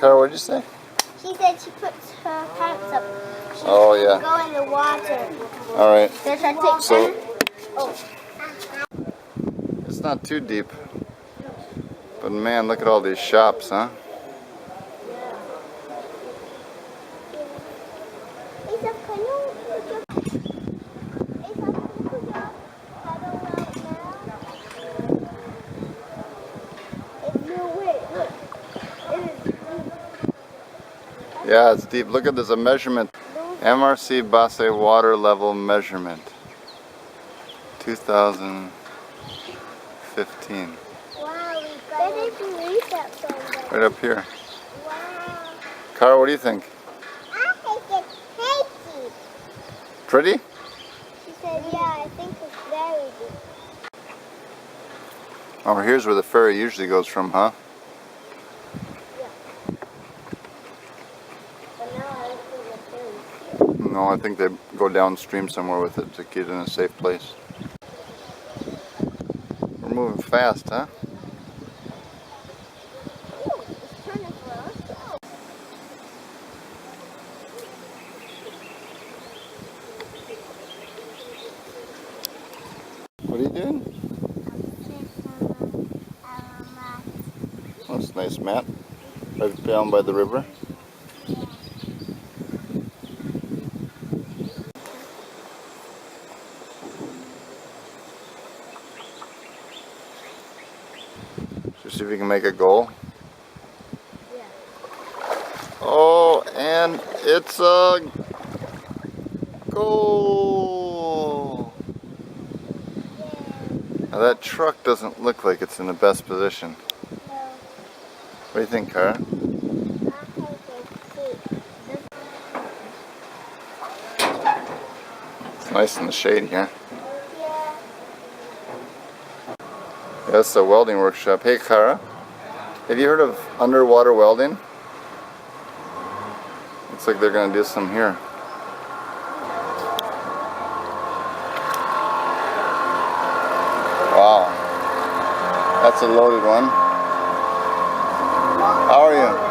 Khara, what did you say? She said she puts her hands up. She Oh, yeah. Go in the water. All right. Does that take So, oh. it's not too deep. But man, look at all these shops, huh? Yeah, it's deep. Look at this, a measurement. MRC Basse water level measurement. 2015. Wow, they didn't believe that so much. Right up here. Wow. Khara, what do you think? I think it's pretty. Pretty? She said, yeah, I think it's very deep. Oh, here's where the ferry usually goes from, huh? No, I think they go downstream somewhere with it to get in a safe place. We're moving fast, huh? Ooh, it's turning for us. What are you doing? Oh, it's a nice mat. Right down by the river. Just see if you can make a goal. Yeah. Oh, and it's a goal! Now that truck doesn't look like it's in the best position. No. What do you think, Khara? It's nice in the shade here. Yeah. That's the welding workshop. Hey, Khara, have you heard of underwater welding? Looks like they're going to do some here. Wow, that's a loaded one.